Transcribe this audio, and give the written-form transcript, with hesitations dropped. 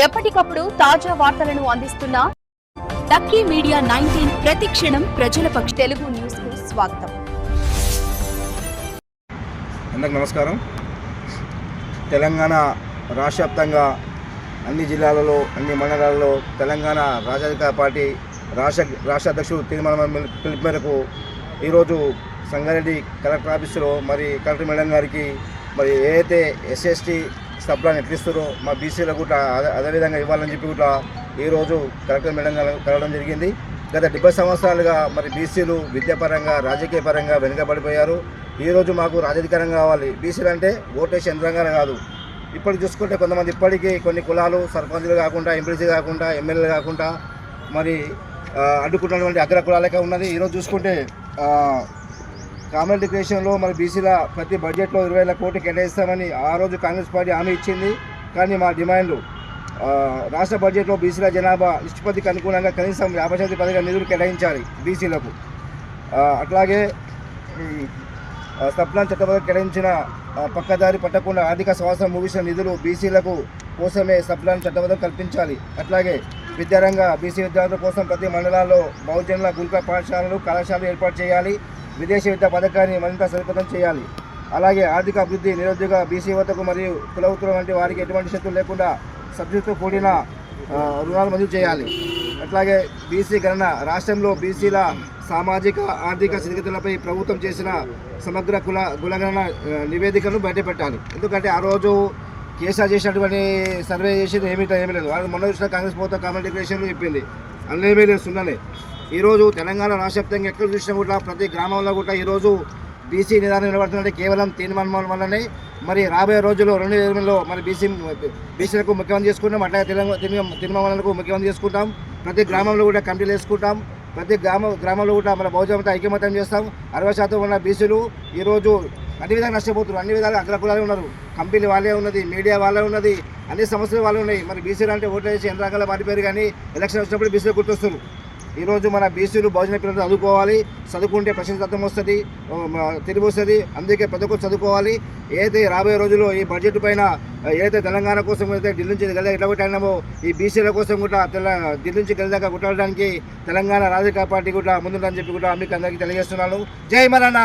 ఎప్పటికప్పుడు తాజా వార్తలను అందిస్తున్న లక్కీ మీడియా 19 ప్రతి క్షణం ప్రజల పక్ష తెలుగు న్యూస్ కు స్వాగతం. అందరికీ నమస్కారం. తెలంగాణ రాష్ట్ర వ్యాప్తంగా అన్ని జిల్లాలలో అన్ని మండలాల్లో తెలంగాణ రాజాధికార పార్టీ రాష్ట్ర అధ్యక్షుడు తీర్మానం పిలుపు మేరకు ఈరోజు సంగారెడ్డి కలెక్టర్ ఆఫీసులో మరి కలెక్టర్ మేడం గారికి మరి ఏదైతే ఎస్ఎస్టీ సబ్లాన్ని ఎట్లిస్తారో మా బీసీలకు కూడా అదేవిధంగా ఇవ్వాలని చెప్పి కూడా ఈరోజు కలెక్టర్ మేడం గారు కలవడం జరిగింది. గత 70 సంవత్సరాలుగా మరి బీసీలు విద్యాపరంగా రాజకీయ పరంగా వెనుకబడిపోయారు. ఈరోజు మాకు రాజాధికారం కావాలి. బీసీలు అంటే ఓటేసి యంత్రంగా కాదు. ఇప్పుడు చూసుకుంటే కొంతమంది ఇప్పటికీ కొన్ని కులాలు సర్పంచులు కాకుండా ఎంపీసీ కాకుండా ఎమ్మెల్యేలు కాకుండా మరి అడ్డుకుంటున్నటువంటి అగ్ర కులాలకే ఉన్నది. ఈరోజు చూసుకుంటే కామన్ డిక్లరేషన్లో మరి బీసీల ప్రతి బడ్జెట్లో 20,000 కోట్లు కేటాయిస్తామని ఆ రోజు కాంగ్రెస్ పార్టీ హామీ ఇచ్చింది. కానీ మా డిమాండ్లు రాష్ట్ర బడ్జెట్లో బీసీల జనాభా నిష్పత్తికి అనుగుణంగా కనీసం 50% పదిగా నిధులు కేటాయించాలి బీసీలకు. అట్లాగే సప్లాన్ చట్టబద్ధ కేటాయించిన పక్కదారి పట్టకుండా ఆర్థిక సంవత్సరం ముగిసిన నిధులు బీసీలకు కోసమే సప్లాన్ చట్టబద్ధం కల్పించాలి. అట్లాగే విద్యారంగ బీసీ విద్యార్థుల కోసం ప్రతి మండలాల్లో బహుజనుల గురుకుల పాఠశాలలు కళాశాలలు ఏర్పాటు చేయాలి. విదేశీ విద్యా పథకాన్ని మరింత సరిపతం చేయాలి. అలాగే ఆర్థిక అభివృద్ధి నిరుద్యోగ బీసీ యువతకు మరియు కులవృత్తుల వంటి వారికి ఎటువంటి శక్తులు లేకుండా సబ్సిడీతో కూడిన రుణాలు మంజూరు చేయాలి. అట్లాగే బీసీ గణన రాష్ట్రంలో బీసీల సామాజిక ఆర్థిక స్థితిగతులపై ప్రభుత్వం చేసిన సమగ్ర కులగణన నివేదికను బయటపెట్టాలి. ఎందుకంటే ఆ రోజు కేసీఆర్ చేసినటువంటి సర్వే చేసేది ఏమీ లేదు. వాళ్ళు మొన్న చూసిన కాంగ్రెస్ ప్రభుత్వం కామన్ డిక్లరేషన్ చెప్పింది, అన్నేమీ లేదు, సున్ననే. ఈరోజు తెలంగాణ రాష్ట్ర వ్యాప్తంగా ఎక్కడ చూసినా కూడా ప్రతి గ్రామంలో కూడా ఈరోజు బీసీ నిదానం నిలబడుతుందంటే కేవలం తీర్మానం వల్లనే. మరి రాబోయే రోజుల్లో 2020లో మరి బీసీలకు ముఖ్యమంత్రి చేసుకుంటాం. అట్లాగే తీర్మానాలకు ముఖ్యమంత్రి చేసుకుంటాం. ప్రతి గ్రామంలో కూడా కమిటీలు వేసుకుంటాం. ప్రతి గ్రామంలో కూడా మన బహుజనత ఐక్యమత్యం చేస్తాం. 60% ఉన్న బీసీలు ఈరోజు అన్ని విధాలు నష్టపోతున్నారు. అన్ని విధాలు అగ్రకులాలే ఉన్నారు. కంపెనీలు వాళ్ళే ఉన్నది, మీడియా వాళ్ళే ఉన్నది, అన్ని సమస్యలు వాళ్ళే ఉన్నాయి. మరి బీసీలు అంటే ఓట్లు వేసి యంత్రాంగాలు మారిపోయారు. కానీ ఎలక్షన్ వచ్చినప్పుడు బీసీలు గుర్తొస్తారు. ఈరోజు మన బీసీలు బహుజన పిల్లలు చదువుకోవాలి. చదువుకుంటే ప్రశాంతత్వం వస్తుంది, తెలివి వస్తుంది. అందుకే ప్రతి ఒక్కరు చదువుకోవాలి. ఏదైతే రాబోయే రోజుల్లో ఈ బడ్జెట్ పైన ఏదైతే తెలంగాణ కోసం అయితే ఢిల్లీ నుంచి ఎట్లా కొట్టాడినామో ఈ బీసీల కోసం కూడా ఢిల్లీ నుంచి గెలిదాకా కొట్టాడడానికి తెలంగాణ రాజకీయ పార్టీ కూడా ముందుందని చెప్పి కూడా మీకు అందరికీ తెలియజేస్తున్నాను. జై మరణ.